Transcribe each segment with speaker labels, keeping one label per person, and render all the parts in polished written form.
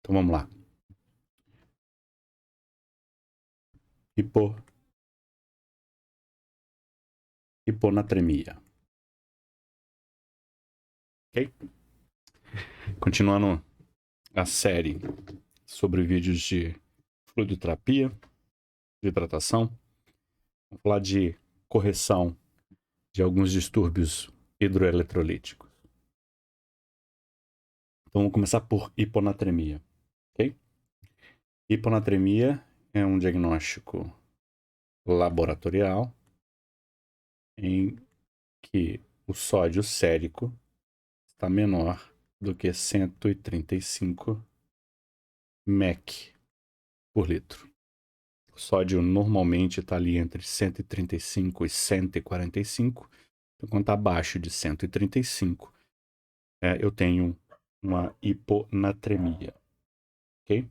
Speaker 1: Então vamos lá. Hiponatremia. Ok? Continuando a série sobre vídeos de fluidoterapia, de hidratação. Vamos falar de correção de alguns distúrbios hidroeletrolíticos. Então vamos começar por hiponatremia. Ok? Hiponatremia é um diagnóstico laboratorial em que o sódio sérico está menor do que 135 mEq por litro. O sódio normalmente está ali entre 135 e 145. Então, quando está abaixo de 135, eu tenho uma hiponatremia. Ok?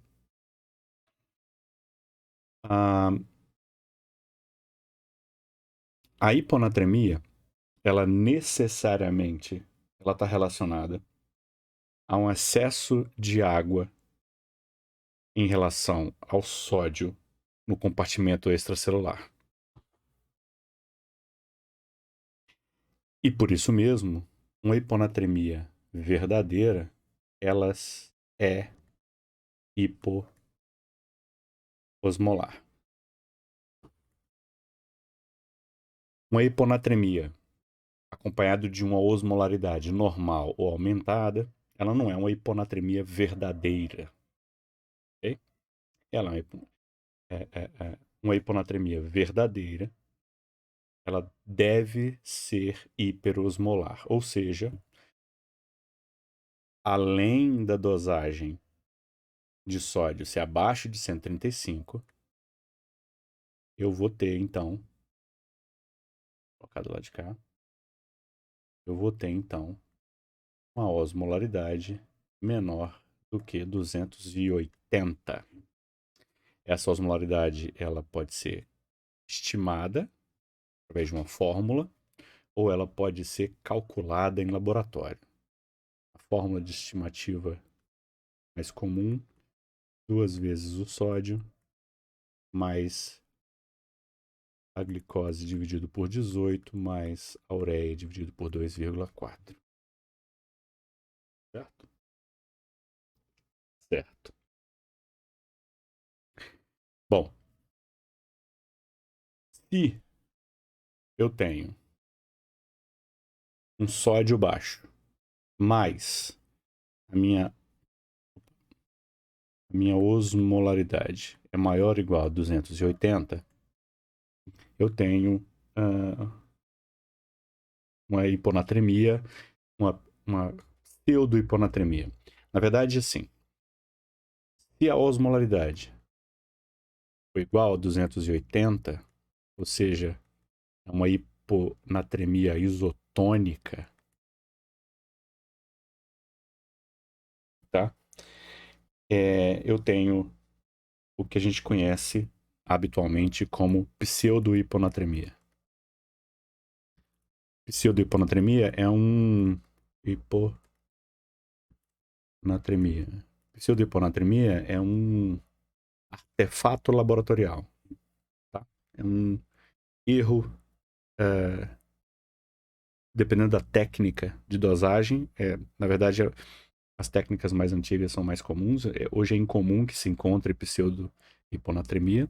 Speaker 1: A hiponatremia, ela necessariamente está relacionada a um excesso de água em relação ao sódio no compartimento extracelular. E por isso mesmo, uma hiponatremia verdadeira, ela é hipoosmolar. Uma hiponatremia acompanhada de uma osmolaridade normal ou aumentada, ela não é uma hiponatremia verdadeira. Okay? Ela é uma hiponatremia verdadeira, ela deve ser hiperosmolar, ou seja, além da dosagem de sódio ser abaixo de 135, eu vou ter, então, vou colocar do lado de cá, eu vou ter, então, uma osmolaridade menor do que 280. Essa osmolaridade, ela pode ser estimada através de uma fórmula, ou ela pode ser calculada em laboratório. A fórmula de estimativa mais comum, 2 vezes o sódio mais a glicose dividido por 18 mais a ureia dividido por 2,4. Certo? Certo. Bom, se eu tenho um sódio baixo, mais a minha osmolaridade é maior ou igual a 280, eu tenho uma hiponatremia, uma pseudo-hiponatremia. Na verdade, assim, se a osmolaridade for igual a 280, ou seja, é uma hiponatremia isotônica, tá? Eu tenho o que a gente conhece habitualmente como pseudo-hiponatremia. Pseudo-hiponatremia é um Pseudo-hiponatremia é um artefato laboratorial, tá? É um erro, dependendo da técnica de dosagem. Na verdade, as técnicas mais antigas são mais comuns. Hoje é incomum que se encontre pseudo-hiponatremia.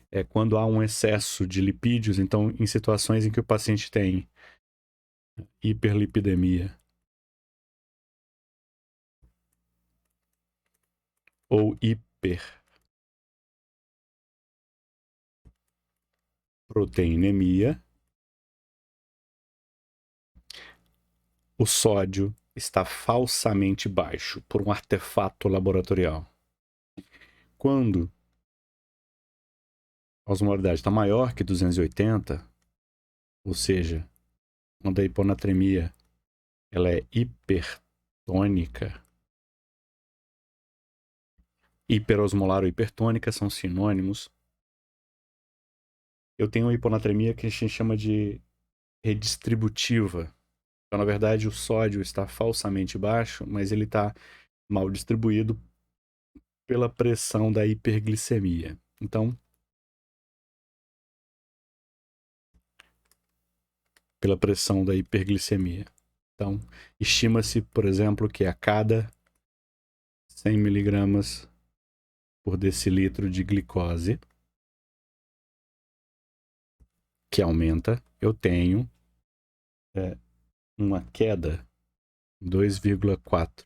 Speaker 1: É quando há um excesso de lipídios, então em situações em que o paciente tem hiperlipidemia ou hiperproteinemia, o sódio está falsamente baixo por um artefato laboratorial. Quando a osmolaridade está maior que 280, ou seja, quando a hiponatremia ela é hipertônica, hiperosmolar ou hipertônica são sinônimos, eu tenho uma hiponatremia que a gente chama de redistributiva. Então, na verdade, o sódio está falsamente baixo, mas ele está mal distribuído pela pressão da hiperglicemia. Então, pela pressão da hiperglicemia. Então, estima-se, por exemplo, que a cada 100 miligramas por decilitro de glicose, que aumenta, eu tenho uma queda 2,4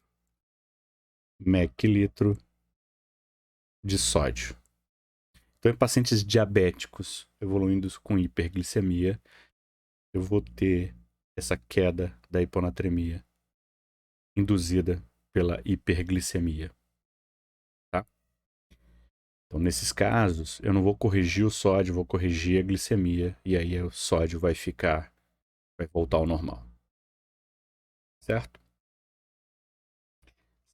Speaker 1: ml de sódio. Então, em pacientes diabéticos evoluindo com hiperglicemia, eu vou ter essa queda da hiponatremia induzida pela hiperglicemia. Tá? Então, nesses casos, eu não vou corrigir o sódio, vou corrigir a glicemia, e aí o sódio vai voltar ao normal. Certo?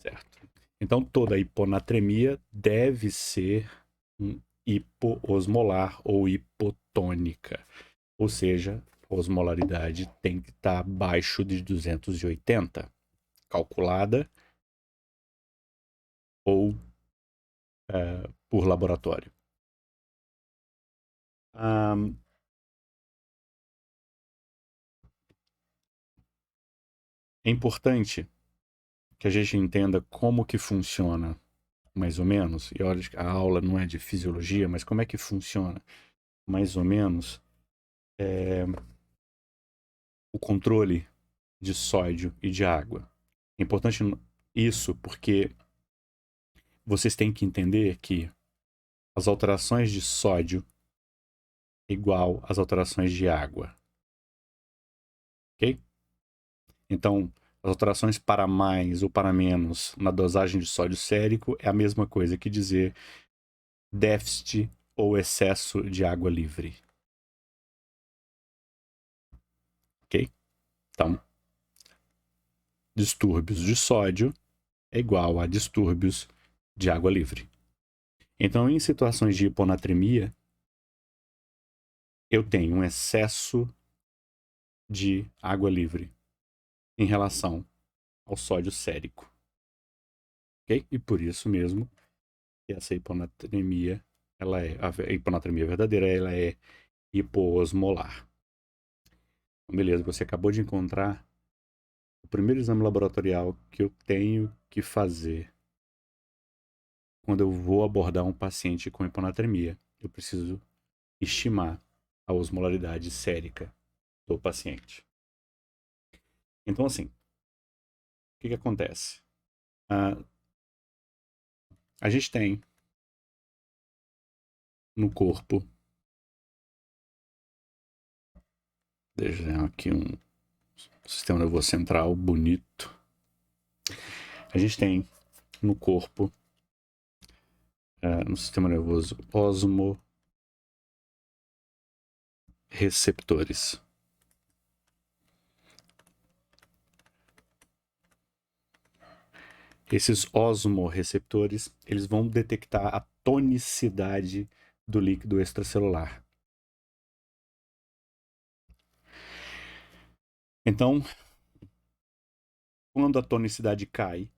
Speaker 1: Certo. Então, toda hiponatremia deve ser hipoosmolar ou hipotônica. Ou seja, a osmolaridade tem que estar abaixo de 280, calculada ou por laboratório. É importante que a gente entenda como que funciona, mais ou menos, e olha, a aula não é de fisiologia, mas como é que funciona, mais ou menos, o controle de sódio e de água. É importante isso porque vocês têm que entender que as alterações de sódio é igual às alterações de água. Ok? Então, as alterações para mais ou para menos na dosagem de sódio sérico é a mesma coisa que dizer déficit ou excesso de água livre. Ok? Então, distúrbios de sódio é igual a distúrbios de água livre. Então, em situações de hiponatremia, eu tenho um excesso de água livre em relação ao sódio sérico. Ok? E por isso mesmo, essa hiponatremia, a hiponatremia verdadeira, ela é hipoosmolar. Beleza, você acabou de encontrar o primeiro exame laboratorial que eu tenho que fazer quando eu vou abordar um paciente com hiponatremia. Eu preciso estimar a osmolaridade sérica do paciente. Então, assim, o que acontece? A gente tem no corpo, desenhar aqui um sistema nervoso central bonito. A gente tem no corpo, no sistema nervoso, osmoreceptores. Esses osmoreceptores, eles vão detectar a tonicidade do líquido extracelular. Então, quando a tonicidade cai,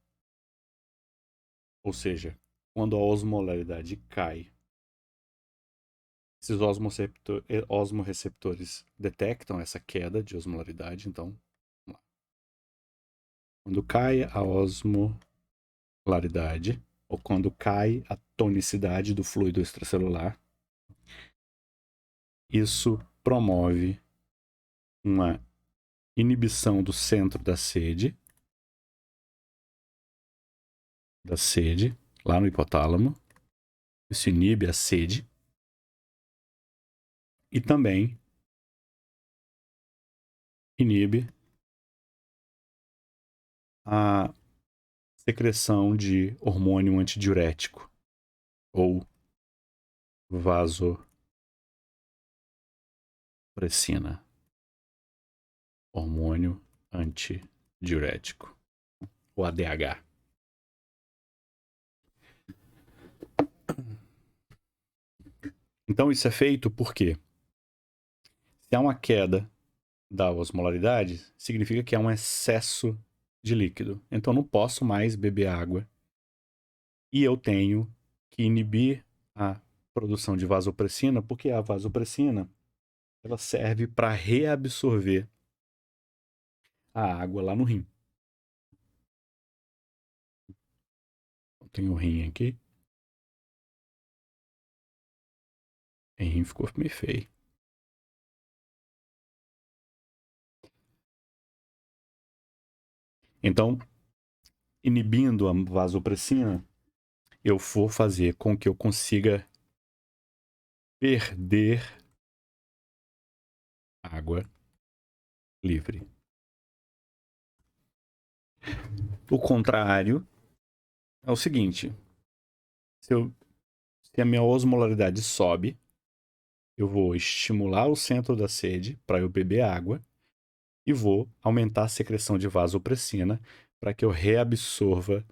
Speaker 1: ou seja, quando a osmolaridade cai, esses osmoreceptores detectam essa queda de osmolaridade. Então, vamos lá. Quando cai a osmolaridade, ou quando cai a tonicidade do fluido extracelular, isso promove uma inibição do centro da sede, lá no hipotálamo. Isso inibe a sede. E também inibe a secreção de hormônio antidiurético ou vasopressina. Hormônio antidiurético, o ADH. Então isso é feito porque se há uma queda da osmolaridade, significa que há um excesso de líquido. Então eu não posso mais beber água E eu tenho que inibir a produção de vasopressina, porque a vasopressina ela serve para reabsorver a água lá no rim. Tem o rim aqui. O rim ficou meio feio. Então, inibindo a vasopressina, eu vou fazer com que eu consiga perder água livre. O contrário é o seguinte: se a minha osmolaridade sobe, eu vou estimular o centro da sede para eu beber água e vou aumentar a secreção de vasopressina para que eu reabsorva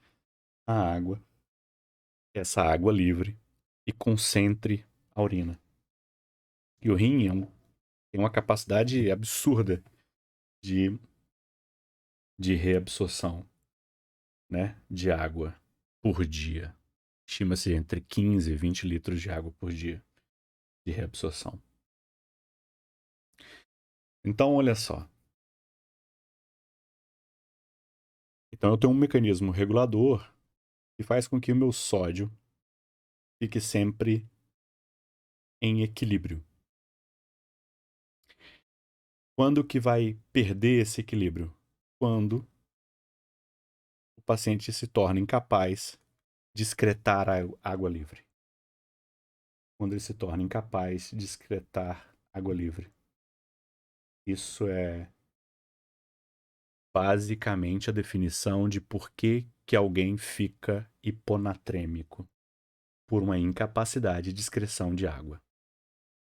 Speaker 1: a água, essa água livre, e concentre a urina. E o rim tem uma capacidade absurda de, de reabsorção, né, de água por dia. Estima-se entre 15 e 20 litros de água por dia de reabsorção. Então, olha só. Então, eu tenho um mecanismo regulador que faz com que o meu sódio fique sempre em equilíbrio. Quando que vai perder esse equilíbrio? Quando o paciente se torna incapaz de excretar a água livre. Quando ele se torna incapaz de excretar água livre. Isso é basicamente a definição de por que alguém fica hiponatrêmico por uma incapacidade de excreção de água,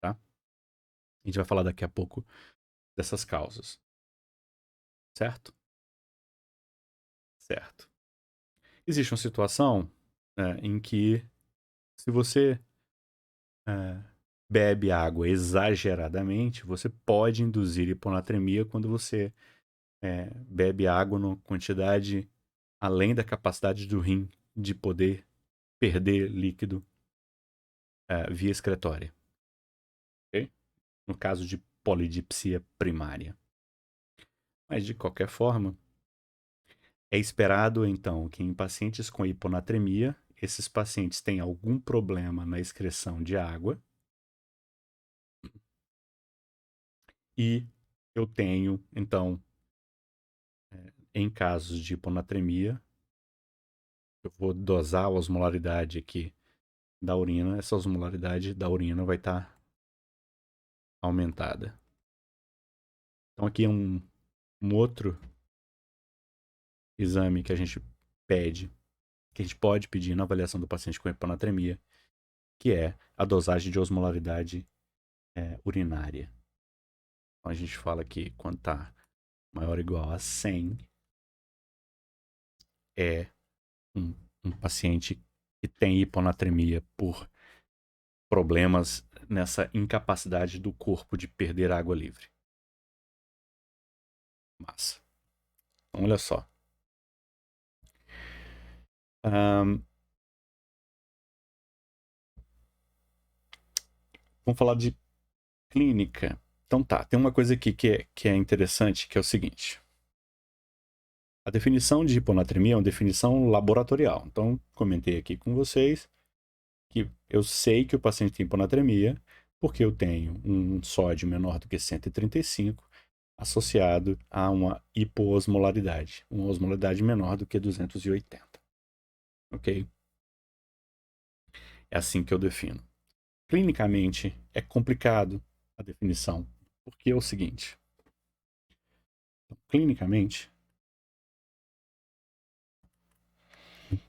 Speaker 1: tá? A gente vai falar daqui a pouco dessas causas, certo? Certo. Existe uma situação em que se você bebe água exageradamente, você pode induzir hiponatremia quando você bebe água numa quantidade além da capacidade do rim de poder perder líquido via excretória. Okay? No caso de polidipsia primária. Mas, de qualquer forma, é esperado, então, que em pacientes com hiponatremia, esses pacientes têm algum problema na excreção de água e eu tenho, então, em casos de hiponatremia, eu vou dosar a osmolaridade aqui da urina, essa osmolaridade da urina vai estar aumentada. Então aqui é um outro exame que a gente pede, que a gente pode pedir na avaliação do paciente com hiponatremia, que é a dosagem de osmolaridade urinária. Então a gente fala que quando está maior ou igual a 100, é um paciente que tem hiponatremia por problemas nessa incapacidade do corpo de perder água livre. Massa. Então, olha só. Vamos falar de clínica. Então tá, tem uma coisa aqui que é interessante, que é o seguinte. A definição de hiponatremia é uma definição laboratorial. Então, comentei aqui com vocês que eu sei que o paciente tem hiponatremia porque eu tenho um sódio menor do que 135 associado a uma hipoosmolaridade, uma osmolaridade menor do que 280. Ok? É assim que eu defino. Clinicamente, é complicado a definição, porque é o seguinte. Clinicamente,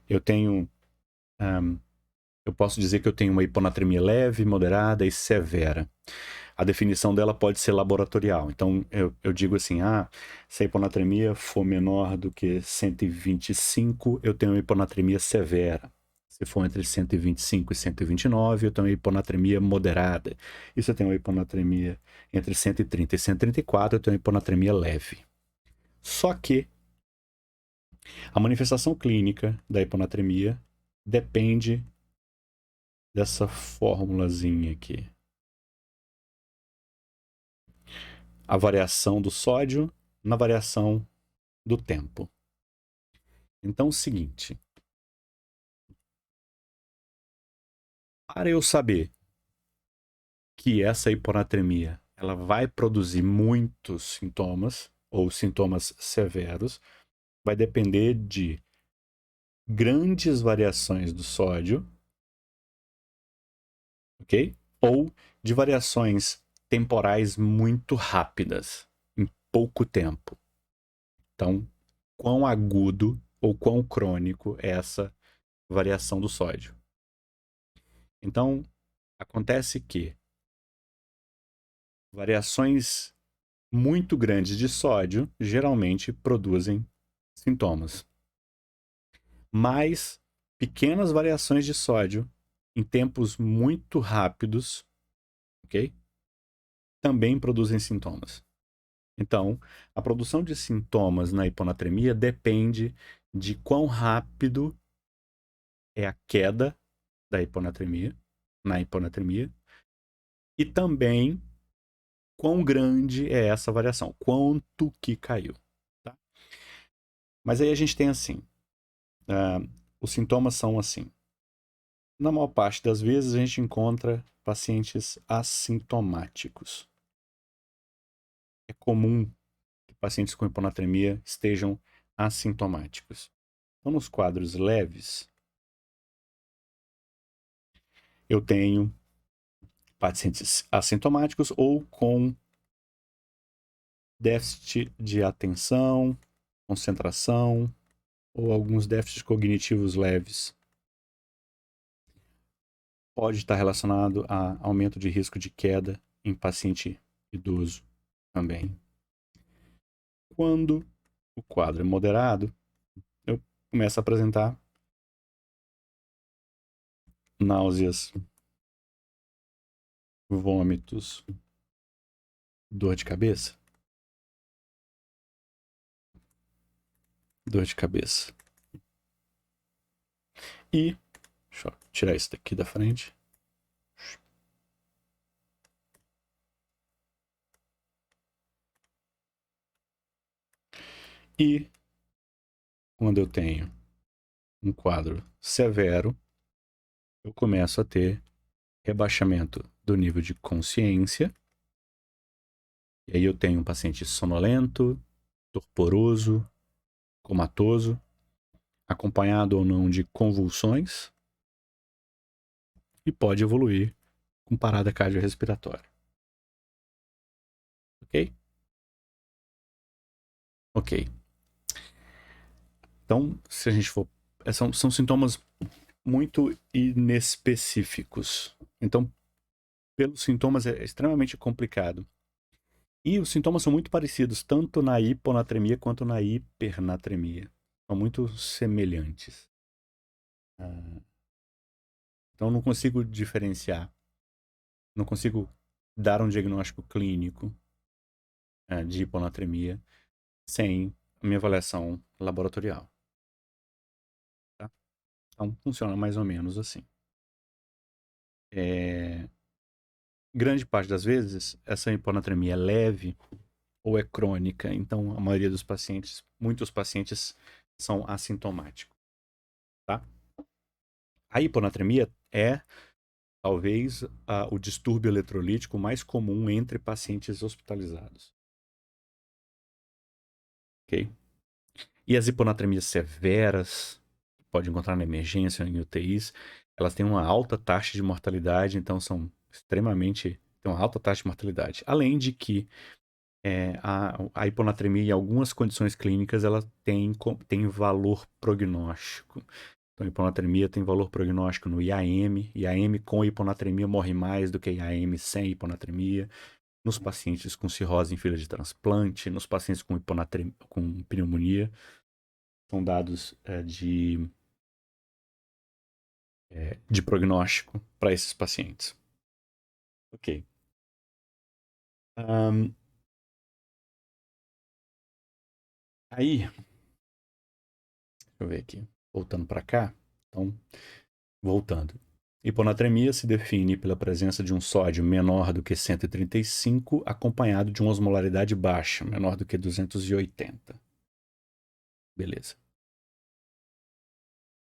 Speaker 1: eu tenho... eu posso dizer que eu tenho uma hiponatremia leve, moderada e severa. A definição dela pode ser laboratorial. Então, eu digo assim, se a hiponatremia for menor do que 125, eu tenho uma hiponatremia severa. Se for entre 125 e 129, eu tenho uma hiponatremia moderada. E se eu tenho uma hiponatremia entre 130 e 134, eu tenho uma hiponatremia leve. Só que a manifestação clínica da hiponatremia depende dessa formulazinha aqui. A variação do sódio na variação do tempo. Então, é o seguinte. Para eu saber que essa hiponatremia ela vai produzir muitos sintomas, ou sintomas severos, vai depender de grandes variações do sódio, ok? Ou de variações temporais muito rápidas, em pouco tempo. Então, quão agudo ou quão crônico é essa variação do sódio. Então, acontece que variações muito grandes de sódio geralmente produzem sintomas. Mas pequenas variações de sódio em tempos muito rápidos, ok? Também produzem sintomas. Então, a produção de sintomas na hiponatremia depende de quão rápido é a queda da hiponatremia, na hiponatremia, e também quão grande é essa variação, quanto que caiu. Tá? Mas aí a gente tem assim, os sintomas são assim. Na maior parte das vezes a gente encontra pacientes assintomáticos. É comum que pacientes com hiponatremia estejam assintomáticos. Então, nos quadros leves, eu tenho pacientes assintomáticos ou com déficit de atenção, concentração ou alguns déficits cognitivos leves. Pode estar relacionado a aumento de risco de queda em paciente idoso também. Quando o quadro é moderado, eu começo a apresentar náuseas, vômitos, dor de cabeça. Dor de cabeça. E, deixa eu tirar isso daqui da frente. E, quando eu tenho um quadro severo, eu começo a ter rebaixamento do nível de consciência. E aí eu tenho um paciente sonolento, torporoso, comatoso, acompanhado ou não de convulsões, e pode evoluir com parada cardiorrespiratória. Ok? Ok. Então, se a gente for... São sintomas muito inespecíficos. Então, pelos sintomas é extremamente complicado. E os sintomas são muito parecidos, tanto na hiponatremia quanto na hipernatremia. São muito semelhantes. Então, não consigo diferenciar. Não consigo dar um diagnóstico clínico de hiponatremia sem a minha avaliação laboratorial. Tá? Então, funciona mais ou menos assim. Grande parte das vezes, essa hiponatremia é leve ou é crônica. Então, a maioria dos pacientes, muitos pacientes são assintomáticos. Tá? A hiponatremia é, talvez, o distúrbio eletrolítico mais comum entre pacientes hospitalizados. Ok? E as hiponatremias severas, pode encontrar na emergência, em UTIs, elas têm uma alta taxa de mortalidade, então são extremamente... tem uma alta taxa de mortalidade. Além de que a hiponatremia, em algumas condições clínicas, ela tem valor prognóstico. Então, a hiponatremia tem valor prognóstico no IAM. IAM com hiponatremia morre mais do que IAM sem hiponatremia. Nos pacientes com cirrose em fila de transplante, nos pacientes com pneumonia. São dados de prognóstico para esses pacientes. Ok. Aí, deixa eu ver aqui. Voltando para cá. Então, voltando. Hiponatremia se define pela presença de um sódio menor do que 135, acompanhado de uma osmolaridade baixa, menor do que 280. Beleza.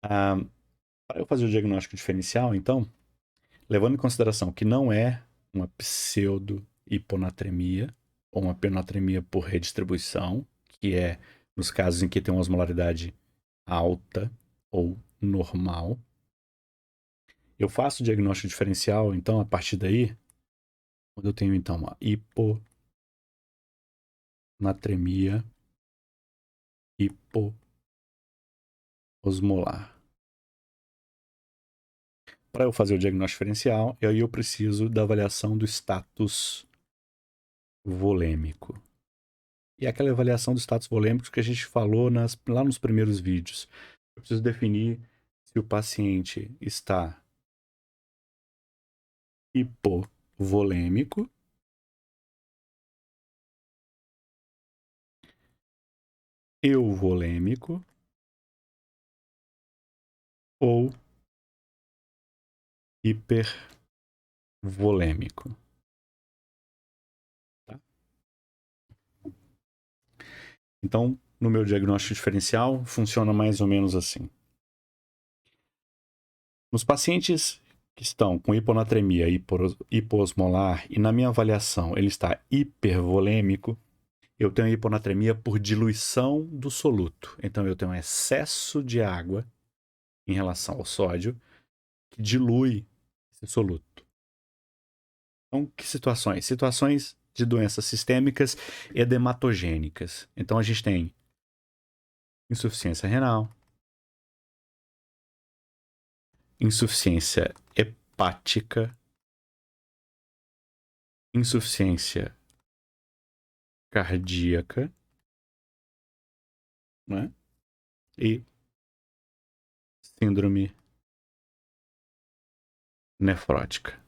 Speaker 1: Para eu fazer o diagnóstico diferencial, então, levando em consideração que não é uma pseudo-hiponatremia ou uma hiponatremia por redistribuição, que é nos casos em que tem uma osmolaridade alta ou normal, eu faço o diagnóstico diferencial, então, a partir daí, quando eu tenho, então, uma hiponatremia hipoosmolar. Para eu fazer o diagnóstico diferencial, aí eu preciso da avaliação do status volêmico. E aquela avaliação do status volêmico que a gente falou lá nos primeiros vídeos. Eu preciso definir se o paciente está hipovolêmico, euvolêmico ou hipervolêmico. Tá? Então, no meu diagnóstico diferencial, funciona mais ou menos assim. Nos pacientes que estão com hiponatremia hipoosmolar e na minha avaliação ele está hipervolêmico, eu tenho hiponatremia por diluição do soluto. Então eu tenho um excesso de água em relação ao sódio que dilui esse soluto. Então, que situações? Situações de doenças sistêmicas edematogênicas. Então a gente tem insuficiência renal, insuficiência hepática, insuficiência cardíaca, né? E síndrome nefrótica.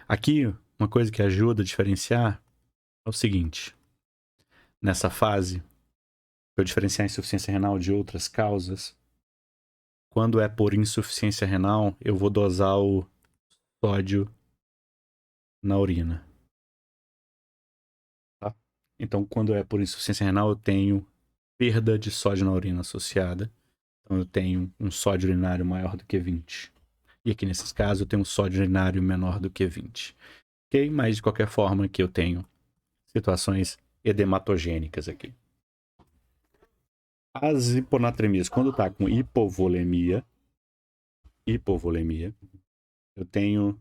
Speaker 1: Aqui, uma coisa que ajuda a diferenciar é o seguinte. Nessa fase, para eu diferenciar a insuficiência renal de outras causas, quando é por insuficiência renal, eu vou dosar o sódio na urina. Tá? Então, quando é por insuficiência renal, eu tenho perda de sódio na urina associada. Então, eu tenho um sódio urinário maior do que 20. E aqui, nesses casos, eu tenho um sódio urinário menor do que 20. Ok? Mas, de qualquer forma, que eu tenho situações edematogênicas aqui. As hiponatremias, quando tá com hipovolemia, eu tenho,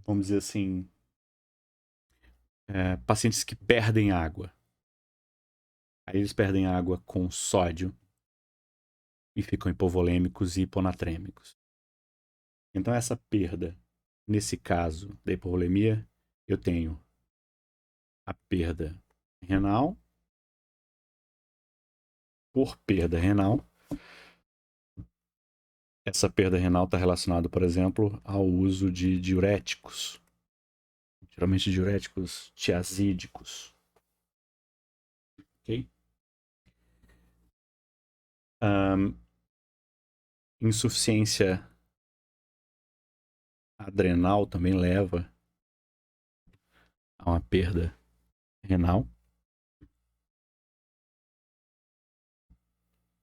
Speaker 1: vamos dizer assim, pacientes que perdem água. Aí eles perdem água com sódio e ficam hipovolêmicos e hiponatrêmicos. Então essa perda, nesse caso da hipovolemia, eu tenho a perda renal. Por perda renal, essa perda renal está relacionada, por exemplo, ao uso de diuréticos. Geralmente diuréticos tiazídicos. Ok? Insuficiência adrenal também leva a uma perda renal.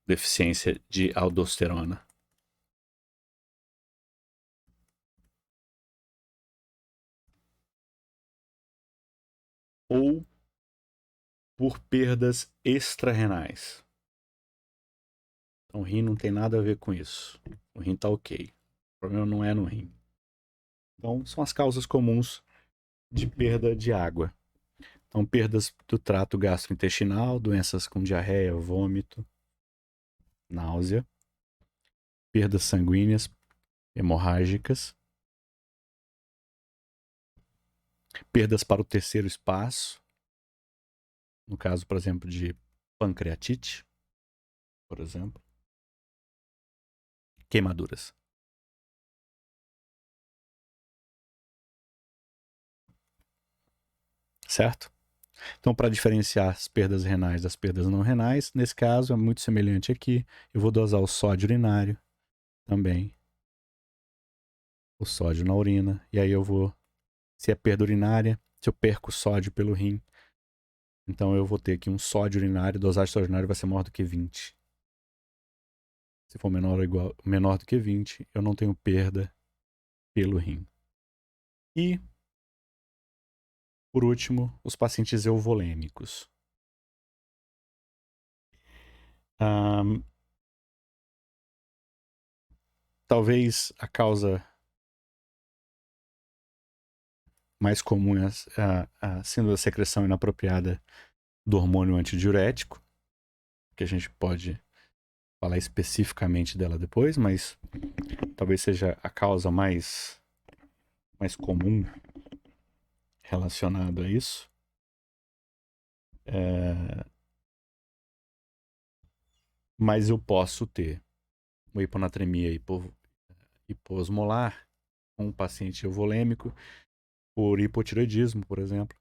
Speaker 1: Deficiência de aldosterona. Ou por perdas extrarrenais. Então o rim não tem nada a ver com isso. O rim está ok. O problema não é no rim. Então são as causas comuns de perda de água. Então perdas do trato gastrointestinal, doenças com diarreia, vômito, náusea, perdas sanguíneas hemorrágicas, perdas para o terceiro espaço, no caso, por exemplo, de pancreatite, por exemplo, queimaduras. Certo? Então, para diferenciar as perdas renais das perdas não renais, nesse caso é muito semelhante aqui. Eu vou dosar o sódio urinário também. O sódio na urina. E aí eu vou, se é perda urinária, se eu perco o sódio pelo rim, então eu vou ter aqui um sódio urinário, dosagem sódio urinário vai ser maior do que 20. Se for menor do que 20, eu não tenho perda pelo rim. E, por último, os pacientes euvolêmicos. Talvez a causa mais comum é a síndrome da secreção inapropriada do hormônio antidiurético, que a gente pode falar especificamente dela depois, mas talvez seja a causa mais comum relacionada a isso. Mas eu posso ter uma hiponatremia hiposmolar com um paciente euvolêmico por hipotireoidismo, por exemplo.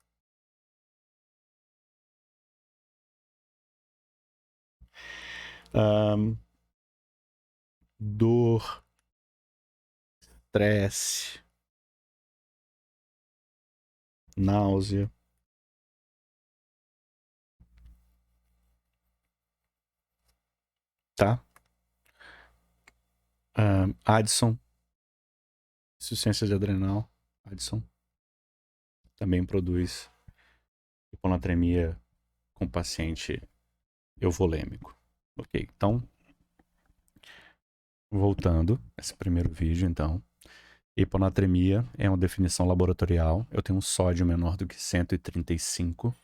Speaker 1: Dor, estresse, náusea. Tá? Addison, insuficiência de adrenal. Addison também produz hiponatremia com paciente euvolêmico. Ok, então, voltando, esse primeiro vídeo, então. Hiponatremia é uma definição laboratorial. Eu tenho um sódio menor do que 135.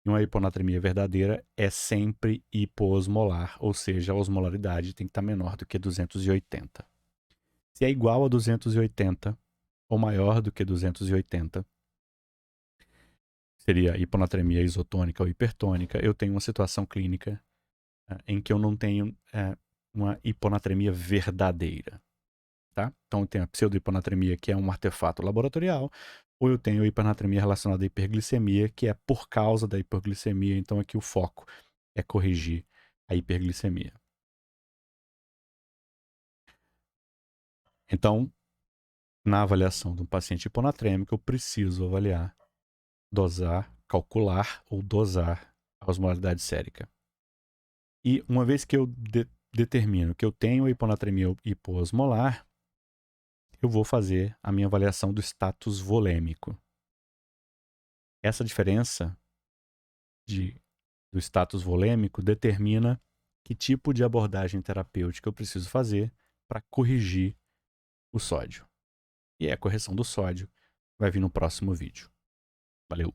Speaker 1: E uma hiponatremia verdadeira é sempre hipoosmolar, ou seja, a osmolaridade tem que estar menor do que 280. Se é igual a 280 ou maior do que 280, seria hiponatremia isotônica ou hipertônica, eu tenho uma situação clínica em que eu não tenho uma hiponatremia verdadeira. Tá? Então eu tenho a pseudohiponatremia, que é um artefato laboratorial, ou eu tenho hiponatremia relacionada à hiperglicemia, que é por causa da hiperglicemia. Então aqui o foco é corrigir a hiperglicemia. Então, na avaliação de um paciente hiponatrêmico, eu preciso avaliar, dosar, calcular ou dosar a osmolaridade sérica. E uma vez que eu determino que eu tenho hiponatremia hipoosmolar, eu vou fazer a minha avaliação do status volêmico. Essa diferença do status volêmico determina que tipo de abordagem terapêutica eu preciso fazer para corrigir o sódio. E a correção do sódio vai vir no próximo vídeo. Valeu!